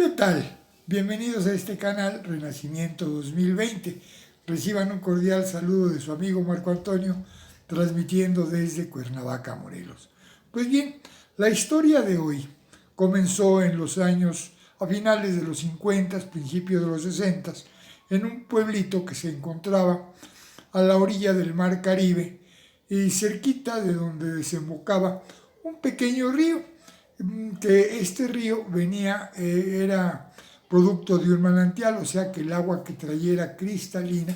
¿Qué tal? Bienvenidos a este canal Renacimiento 2020. Reciban un cordial saludo de su amigo Marco Antonio, transmitiendo desde Cuernavaca, Morelos. Pues bien, la historia de hoy comenzó en los años, a finales de los 50, principios de los 60, en un pueblito que se encontraba a la orilla del Mar Caribe y cerquita de donde desembocaba un pequeño río, que este río era producto de un manantial, o sea que el agua que traía era cristalina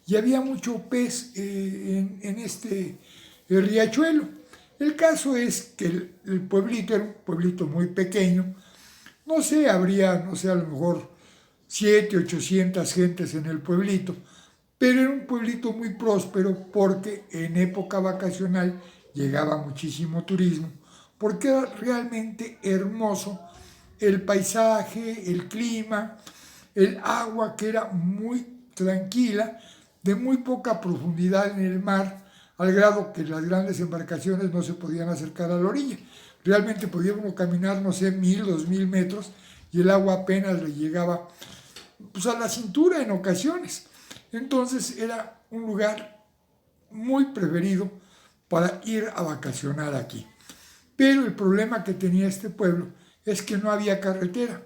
y había mucho pez en este riachuelo. El caso es que el pueblito era un pueblito muy pequeño, no sé, a lo mejor 700, 800 gentes en el pueblito, pero era un pueblito muy próspero porque en época vacacional llegaba muchísimo turismo, porque era realmente hermoso el paisaje, el clima, el agua que era muy tranquila, de muy poca profundidad en el mar, al grado que las grandes embarcaciones no se podían acercar a la orilla. Realmente podía uno caminar, no sé, 1000, 2000 metros y el agua apenas le llegaba pues, a la cintura en ocasiones. Entonces era un lugar muy preferido para ir a vacacionar aquí. Pero el problema que tenía este pueblo es que no había carretera.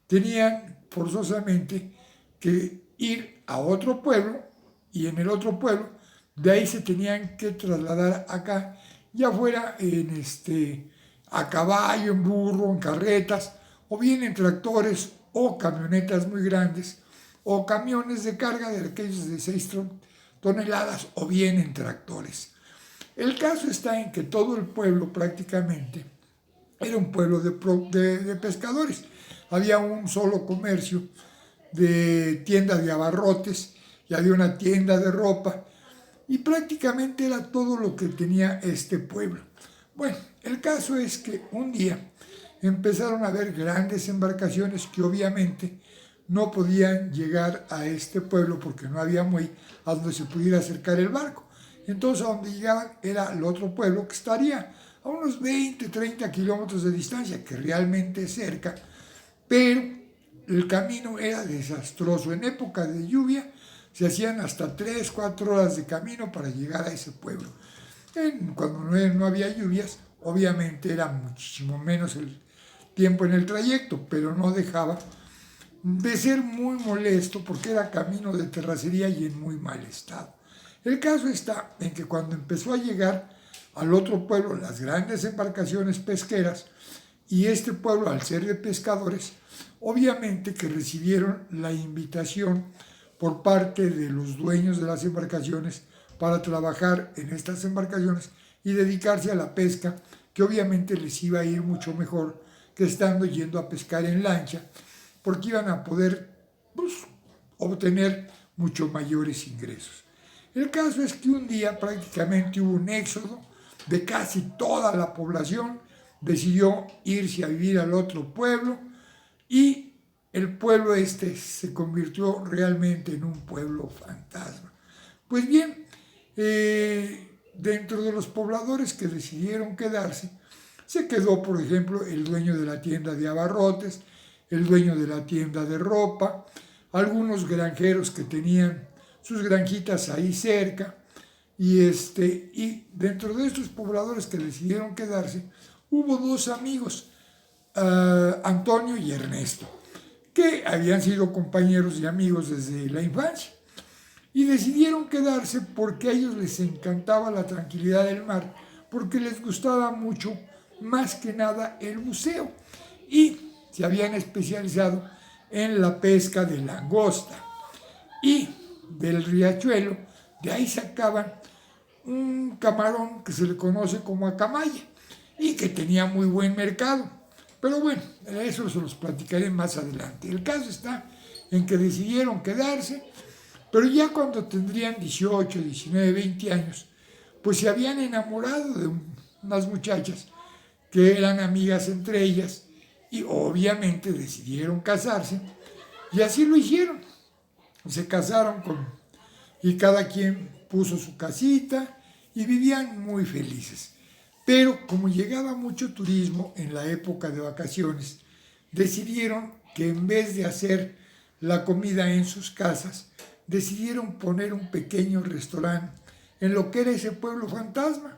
Tenían forzosamente que ir a otro pueblo y en el otro pueblo de ahí se tenían que trasladar acá, ya fuera a caballo, en burro, en carretas, o bien en tractores o camionetas muy grandes, o camiones de carga de aquellos de 6 toneladas, o bien en tractores. El caso está en que todo el pueblo prácticamente era un pueblo de pescadores. Había un solo comercio de tienda de abarrotes y había una tienda de ropa y prácticamente era todo lo que tenía este pueblo. Bueno, el caso es que un día empezaron a haber grandes embarcaciones que obviamente no podían llegar a este pueblo porque no había muelle a donde se pudiera acercar el barco. Entonces a donde llegaban era el otro pueblo que estaría a unos 20, 30 kilómetros de distancia, que realmente es cerca, pero el camino era desastroso. En época de lluvia se hacían hasta 3, 4 horas de camino para llegar a ese pueblo. Cuando no había lluvias, obviamente era muchísimo menos el tiempo en el trayecto, pero no dejaba de ser muy molesto porque era camino de terracería y en muy mal estado. El caso está en que cuando empezó a llegar al otro pueblo las grandes embarcaciones pesqueras, y este pueblo, al ser de pescadores, obviamente que recibieron la invitación por parte de los dueños de las embarcaciones para trabajar en estas embarcaciones y dedicarse a la pesca, que obviamente les iba a ir mucho mejor que estando yendo a pescar en lancha, porque iban a poder pues, obtener mucho mayores ingresos. El caso es que un día prácticamente hubo un éxodo de casi toda la población, decidió irse a vivir al otro pueblo y el pueblo este se convirtió realmente en un pueblo fantasma. Pues bien, dentro de los pobladores que decidieron quedarse, se quedó, por ejemplo, el dueño de la tienda de abarrotes, el dueño de la tienda de ropa, algunos granjeros que tenían sus granjitas ahí cerca, y dentro de estos pobladores que decidieron quedarse, hubo dos amigos, Antonio y Ernesto, que habían sido compañeros y amigos desde la infancia. Y decidieron quedarse porque a ellos les encantaba la tranquilidad del mar, porque les gustaba mucho, más que nada, el buceo. Y se habían especializado en la pesca de langosta. Y del riachuelo, de ahí sacaban un camarón que se le conoce como acamaya y que tenía muy buen mercado. Pero bueno, eso se los platicaré más adelante. El caso está en que decidieron quedarse, pero ya cuando tendrían 18, 19, 20 años, pues se habían enamorado de unas muchachas que eran amigas entre ellas y obviamente decidieron casarse y así lo hicieron. Se casaron y cada quien puso su casita y vivían muy felices. Pero como llegaba mucho turismo en la época de vacaciones, decidieron que en vez de hacer la comida en sus casas, decidieron poner un pequeño restaurante en lo que era ese pueblo fantasma.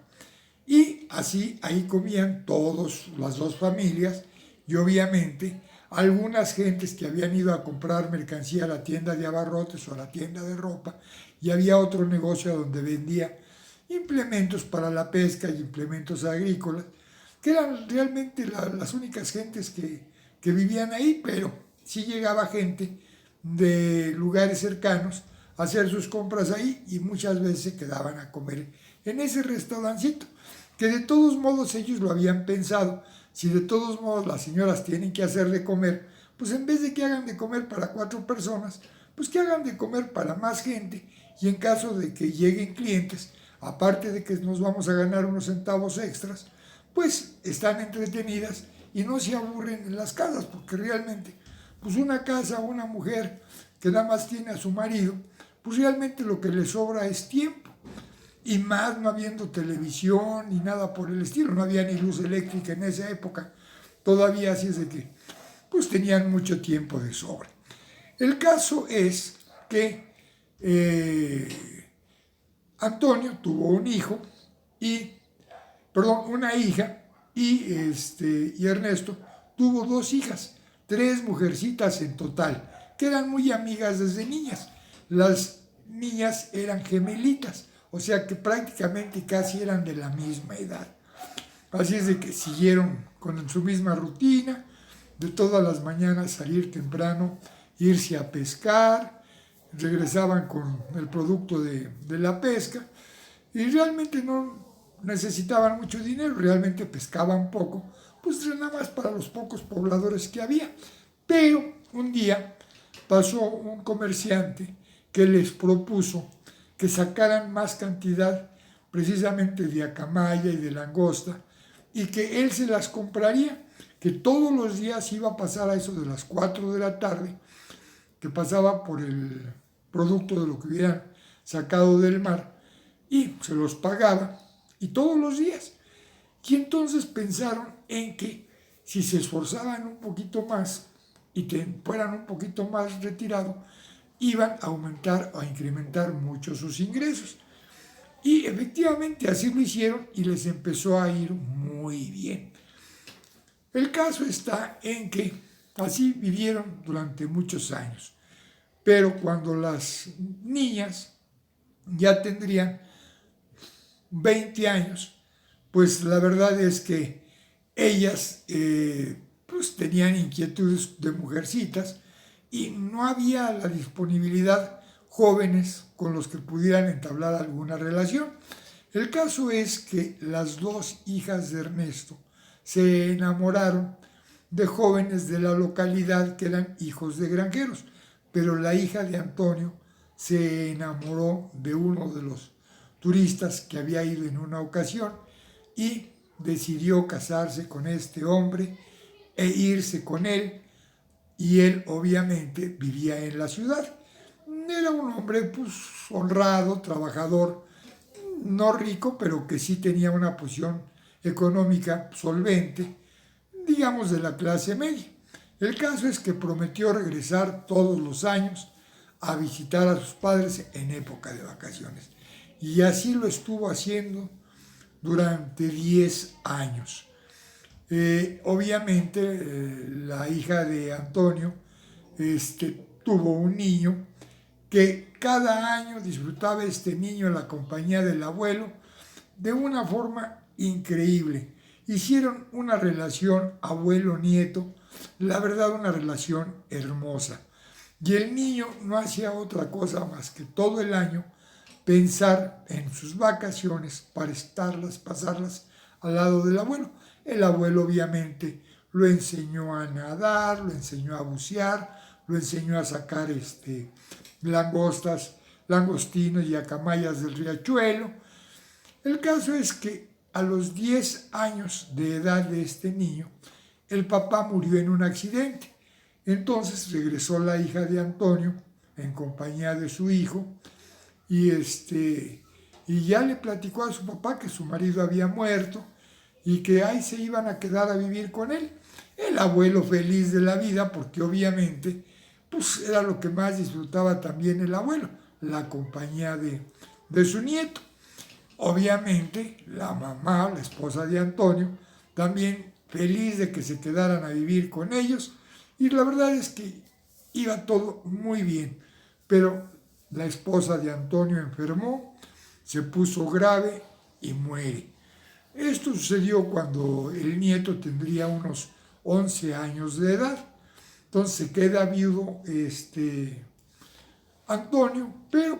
Y así ahí comían todas las dos familias y obviamente algunas gentes que habían ido a comprar mercancía a la tienda de abarrotes o a la tienda de ropa, y había otro negocio donde vendía implementos para la pesca y implementos agrícolas, que eran realmente las únicas gentes que vivían ahí, pero sí llegaba gente de lugares cercanos a hacer sus compras ahí y muchas veces se quedaban a comer en ese restaurancito, que de todos modos ellos lo habían pensado. Si de todos modos las señoras tienen que hacer de comer, pues en vez de que hagan de comer para 4 personas, pues que hagan de comer para más gente, y en caso de que lleguen clientes, aparte de que nos vamos a ganar unos centavos extras, pues están entretenidas y no se aburren en las casas, porque realmente, pues una casa, una mujer que nada más tiene a su marido, pues realmente lo que le sobra es tiempo. Y más no habiendo televisión ni nada por el estilo, no había ni luz eléctrica en esa época todavía, así es de que pues tenían mucho tiempo de sobra. El caso es que Antonio tuvo un hijo una hija, y Ernesto tuvo 2 hijas, 3 mujercitas en total, que eran muy amigas desde niñas. Las niñas eran gemelitas, o sea que prácticamente casi eran de la misma edad. Así es de que siguieron con su misma rutina, de todas las mañanas salir temprano, irse a pescar, regresaban con el producto de la pesca, y realmente no necesitaban mucho dinero, realmente pescaban poco, pues nada más para los pocos pobladores que había. Pero un día pasó un comerciante que les propuso que sacaran más cantidad precisamente de acamaya y de langosta, y que él se las compraría, que todos los días iba a pasar a eso de las 4 de la tarde, que pasaba por el producto de lo que hubieran sacado del mar, y se los pagaba, y todos los días. Y entonces pensaron en que si se esforzaban un poquito más y fueran un poquito más retirados, iban a aumentar o a incrementar mucho sus ingresos. Y efectivamente así lo hicieron y les empezó a ir muy bien. El caso está en que así vivieron durante muchos años. Pero cuando las niñas ya tendrían 20 años, pues la verdad es que ellas pues tenían inquietudes de mujercitas y no había la disponibilidad jóvenes con los que pudieran entablar alguna relación. El caso es que las 2 hijas de Ernesto se enamoraron de jóvenes de la localidad que eran hijos de granjeros, pero la hija de Antonio se enamoró de uno de los turistas que había ido en una ocasión y decidió casarse con este hombre e irse con él, y él obviamente vivía en la ciudad. Era un hombre pues honrado, trabajador, no rico, pero que sí tenía una posición económica solvente, digamos de la clase media. El caso es que prometió regresar todos los años a visitar a sus padres en época de vacaciones. Y así lo estuvo haciendo durante 10 años. Obviamente la hija de Antonio tuvo un niño que cada año disfrutaba este niño en la compañía del abuelo de una forma increíble. Hicieron una relación abuelo-nieto, la verdad una relación hermosa. Y el niño no hacía otra cosa más que todo el año pensar en sus vacaciones para pasarlas al lado del abuelo. El abuelo obviamente lo enseñó a nadar, lo enseñó a bucear, lo enseñó a sacar langostinos y acamayas del riachuelo. El caso es que a los 10 años de edad de este niño, el papá murió en un accidente. Entonces regresó la hija de Antonio en compañía de su hijo y ya le platicó a su papá que su marido había muerto y que ahí se iban a quedar a vivir con él. El abuelo feliz de la vida, porque obviamente pues era lo que más disfrutaba también el abuelo, la compañía de su nieto. Obviamente la mamá, la esposa de Antonio, también feliz de que se quedaran a vivir con ellos, y la verdad es que iba todo muy bien, pero la esposa de Antonio enfermó, se puso grave y muere. Esto sucedió cuando el nieto tendría unos 11 años de edad. Entonces se queda viudo Antonio, pero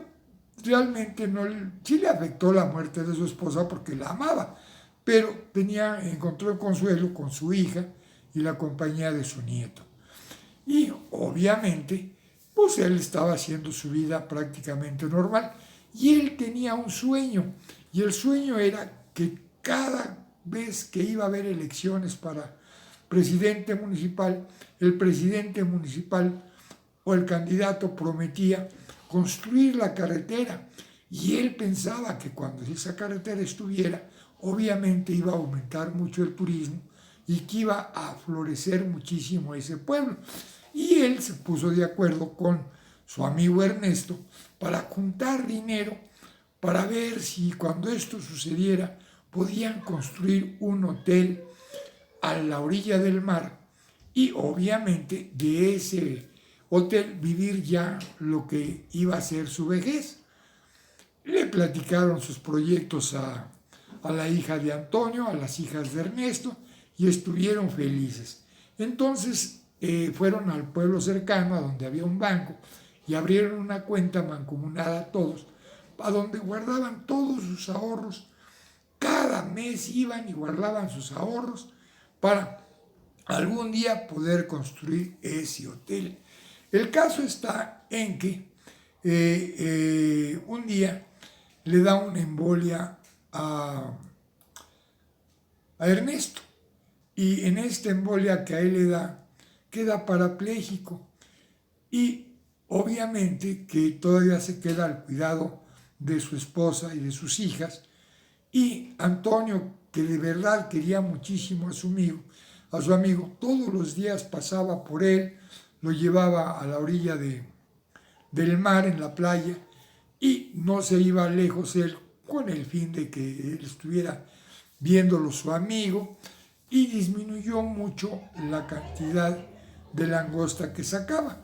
realmente no, sí le afectó la muerte de su esposa porque la amaba, pero encontró el consuelo con su hija y la compañía de su nieto. Y obviamente, pues él estaba haciendo su vida prácticamente normal y él tenía un sueño, y el sueño era que cada vez que iba a haber elecciones para presidente municipal, el presidente municipal o el candidato prometía construir la carretera, y él pensaba que cuando esa carretera estuviera, obviamente iba a aumentar mucho el turismo y que iba a florecer muchísimo ese pueblo. Y él se puso de acuerdo con su amigo Ernesto para juntar dinero para ver si cuando esto sucediera podían construir un hotel a la orilla del mar, y obviamente de ese hotel vivir ya lo que iba a ser su vejez. Le platicaron sus proyectos a la hija de Antonio, a las hijas de Ernesto, y estuvieron felices. Entonces fueron al pueblo cercano, a donde había un banco, y abrieron una cuenta mancomunada todos, a donde guardaban todos sus ahorros. Cada mes iban y guardaban sus ahorros para algún día poder construir ese hotel. El caso está en que un día le da una embolia a Ernesto, y en esta embolia que a él le da, queda parapléjico, y obviamente que todavía se queda al cuidado de su esposa y de sus hijas, y Antonio, que de verdad quería muchísimo a su amigo, todos los días pasaba por él, lo llevaba a la orilla del mar, en la playa, y no se iba lejos él, con el fin de que él estuviera viéndolo su amigo, y disminuyó mucho la cantidad de langosta que sacaba,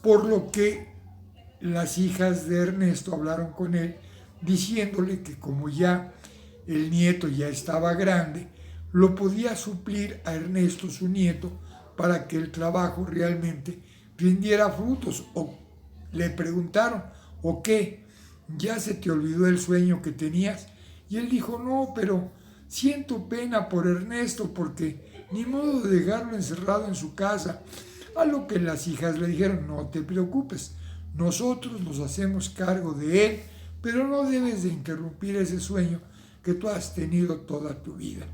por lo que las hijas de Ernesto hablaron con él diciéndole que como ya el nieto ya estaba grande, lo podía suplir a Ernesto, su nieto, para que el trabajo realmente rindiera frutos. O le preguntaron, ¿o qué? ¿Ya se te olvidó el sueño que tenías? Y él dijo, no, pero siento pena por Ernesto porque ni modo de dejarlo encerrado en su casa. A lo que las hijas le dijeron, no te preocupes, nosotros nos hacemos cargo de él, pero no debes de interrumpir ese sueño que tú has tenido toda tu vida.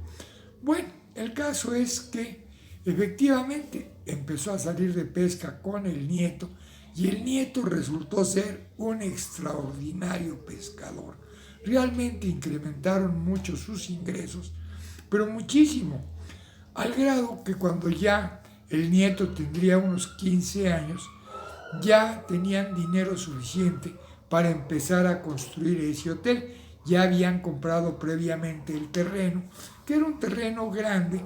Bueno, el caso es que efectivamente empezó a salir de pesca con el nieto, y el nieto resultó ser un extraordinario pescador. Realmente incrementaron mucho sus ingresos, pero muchísimo, al grado que cuando ya el nieto tendría unos 15 años, ya tenían dinero suficiente para empezar a construir ese hotel. Ya habían comprado previamente el terreno, que era un terreno grande,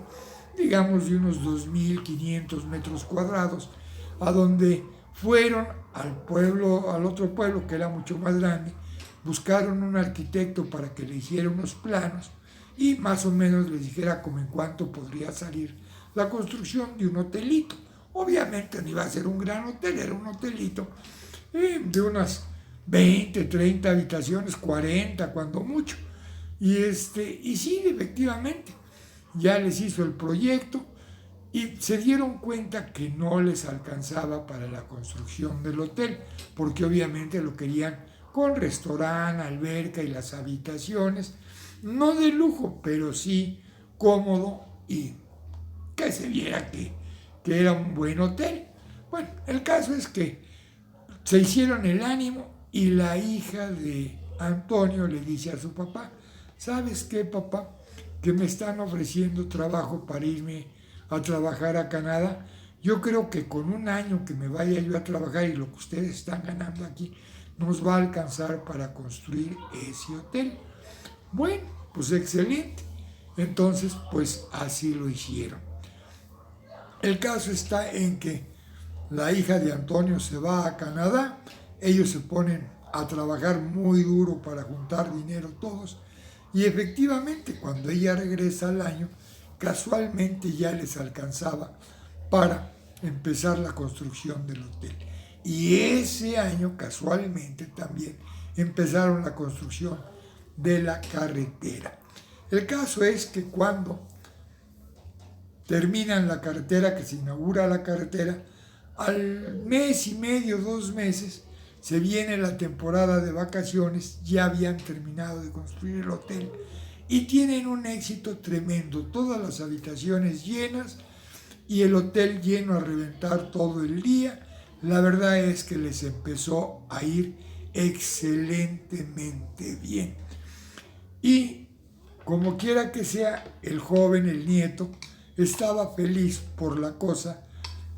digamos de unos 2.500 metros cuadrados, a donde fueron al otro pueblo que era mucho más grande, buscaron un arquitecto para que le hiciera unos planos y más o menos les dijera como en cuánto podría salir la construcción de un hotelito. Obviamente no iba a ser un gran hotel, era un hotelito de unas 20, 30 habitaciones, 40 cuando mucho. Y sí, efectivamente, ya les hizo el proyecto y se dieron cuenta que no les alcanzaba para la construcción del hotel, porque obviamente lo querían con restaurante, alberca y las habitaciones, no de lujo, pero sí cómodo y que se viera que era un buen hotel. Bueno, el caso es que se hicieron el ánimo, y la hija de Antonio le dice a su papá, ¿sabes qué, papá? Que me están ofreciendo trabajo para irme a trabajar a Canadá. Yo creo que con un año que me vaya yo a trabajar y lo que ustedes están ganando aquí, nos va a alcanzar para construir ese hotel. Bueno, pues excelente. Entonces, pues así lo hicieron. El caso está en que la hija de Antonio se va a Canadá, ellos se ponen a trabajar muy duro para juntar dinero todos, y efectivamente cuando ella regresa al año, casualmente ya les alcanzaba para empezar la construcción del hotel. Y ese año casualmente también empezaron la construcción de la carretera. El caso es que cuando terminan la carretera, que se inaugura la carretera, al mes y medio, 2 meses, se viene la temporada de vacaciones, ya habían terminado de construir el hotel y tienen un éxito tremendo, todas las habitaciones llenas y el hotel lleno a reventar todo el día. La verdad es que les empezó a ir excelentemente bien. Y como quiera que sea, el joven, el nieto, estaba feliz por la cosa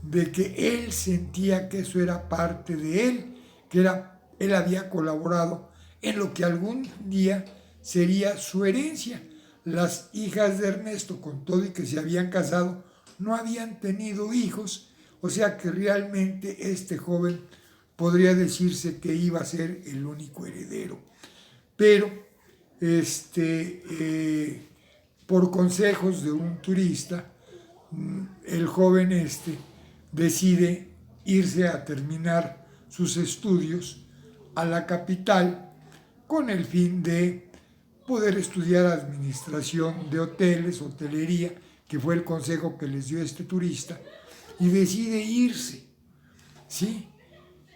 de que él sentía que eso era parte de él, que él había colaborado en lo que algún día sería su herencia. Las hijas de Ernesto, con todo y que se habían casado, no habían tenido hijos, o sea que realmente este joven podría decirse que iba a ser el único heredero. Pero por consejos de un turista, el joven decide irse a terminar sus estudios a la capital con el fin de poder estudiar administración de hoteles, hotelería, que fue el consejo que les dio este turista, y decide irse, ¿sí?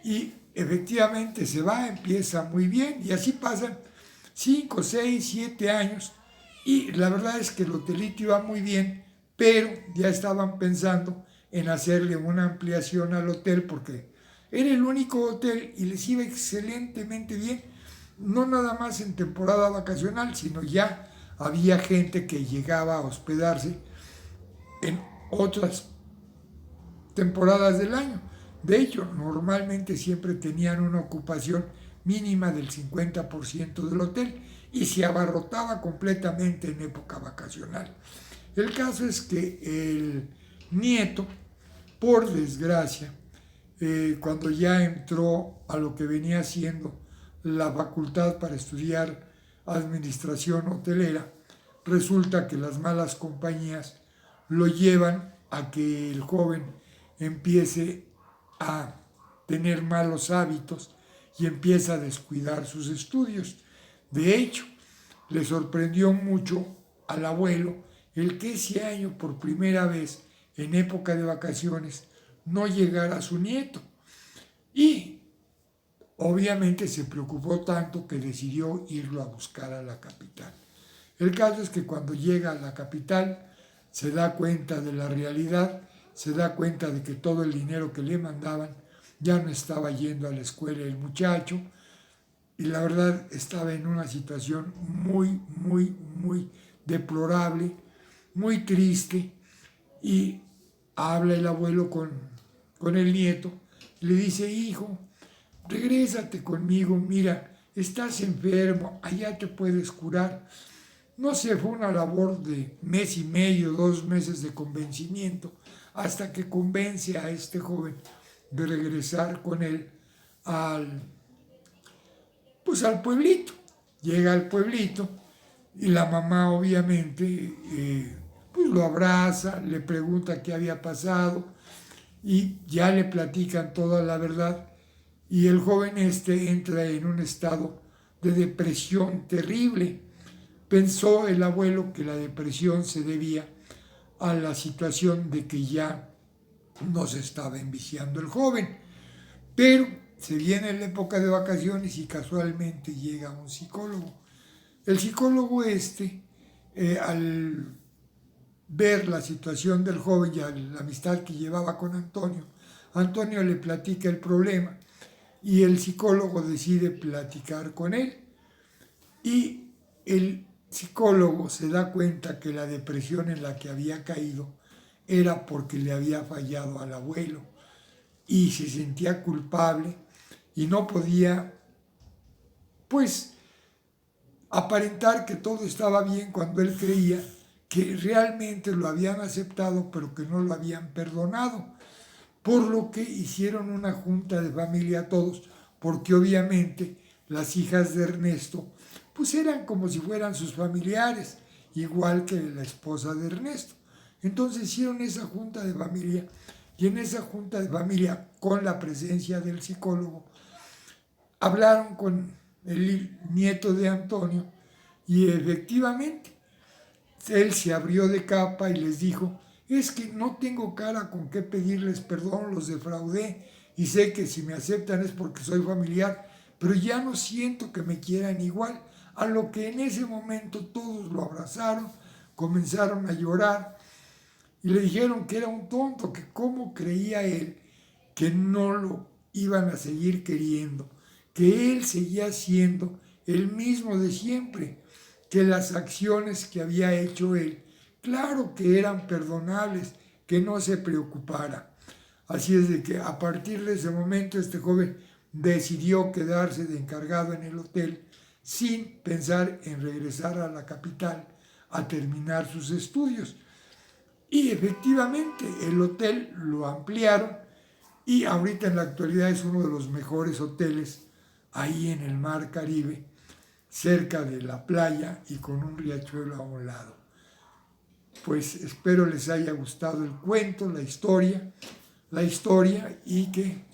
Y efectivamente se va, empieza muy bien, y así pasan 5, 6, 7 años, y la verdad es que el hotelito iba muy bien, pero ya estaban pensando en hacerle una ampliación al hotel porque era el único hotel y les iba excelentemente bien, no nada más en temporada vacacional, sino ya había gente que llegaba a hospedarse en otras temporadas del año. De hecho, normalmente siempre tenían una ocupación mínima del 50% del hotel y se abarrotaba completamente en época vacacional. El caso es que el nieto, por desgracia, cuando ya entró a lo que venía siendo la facultad para estudiar administración hotelera, resulta que las malas compañías lo llevan a que el joven empiece a tener malos hábitos y empieza a descuidar sus estudios. De hecho, le sorprendió mucho al abuelo el que ese año por primera vez en época de vacaciones no llegara su nieto. Y obviamente se preocupó tanto que decidió irlo a buscar a la capital. El caso es que cuando llega a la capital se da cuenta de la realidad, se da cuenta de que todo el dinero que le mandaban ya no estaba yendo a la escuela el muchacho, y la verdad estaba en una situación muy, muy, muy deplorable, muy triste, y habla el abuelo con el nieto, le dice: hijo, regrésate conmigo, mira, estás enfermo, allá te puedes curar. No sé, fue una labor de mes y medio, 2 meses de convencimiento, hasta que convence a este joven de regresar con él al pueblito. Llega al pueblito y la mamá obviamente pues lo abraza, le pregunta qué había pasado y ya le platican toda la verdad, y el joven entra en un estado de depresión terrible. Pensó el abuelo que la depresión se debía a la situación de que ya no se estaba enviciando el joven, pero se viene la época de vacaciones y casualmente llega un psicólogo. El psicólogo al ver la situación del joven y la amistad que llevaba con Antonio, Antonio le platica el problema y el psicólogo decide platicar con él, y el psicólogo se da cuenta que la depresión en la que había caído era porque le había fallado al abuelo y se sentía culpable y no podía, pues, aparentar que todo estaba bien cuando él creía que realmente lo habían aceptado pero que no lo habían perdonado. Por lo que hicieron una junta de familia todos, porque obviamente las hijas de Ernesto pues eran como si fueran sus familiares, igual que la esposa de Ernesto. Entonces hicieron esa junta de familia y en esa junta de familia, con la presencia del psicólogo, hablaron con el nieto de Antonio y efectivamente él se abrió de capa y les dijo: es que no tengo cara con qué pedirles perdón, los defraudé y sé que si me aceptan es porque soy familiar, pero ya no siento que me quieran igual. A lo que en ese momento todos lo abrazaron, comenzaron a llorar y le dijeron que era un tonto, que cómo creía él que no lo iban a seguir queriendo, que él seguía siendo el mismo de siempre, que las acciones que había hecho él, claro que eran perdonables, que no se preocupara. Así es de que a partir de ese momento este joven decidió quedarse de encargado en el hotel sin pensar en regresar a la capital a terminar sus estudios. Y efectivamente el hotel lo ampliaron y ahorita en la actualidad es uno de los mejores hoteles ahí en el mar Caribe, cerca de la playa y con un riachuelo a un lado. Pues espero les haya gustado el cuento, la historia y que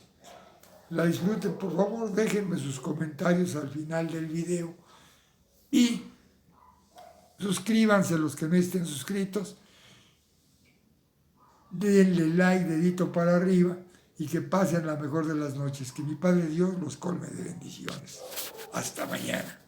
la disfruten. Por favor, déjenme sus comentarios al final del video y suscríbanse los que no estén suscritos. Denle like, dedito para arriba y que pasen la mejor de las noches. Que mi Padre Dios los colme de bendiciones. Hasta mañana.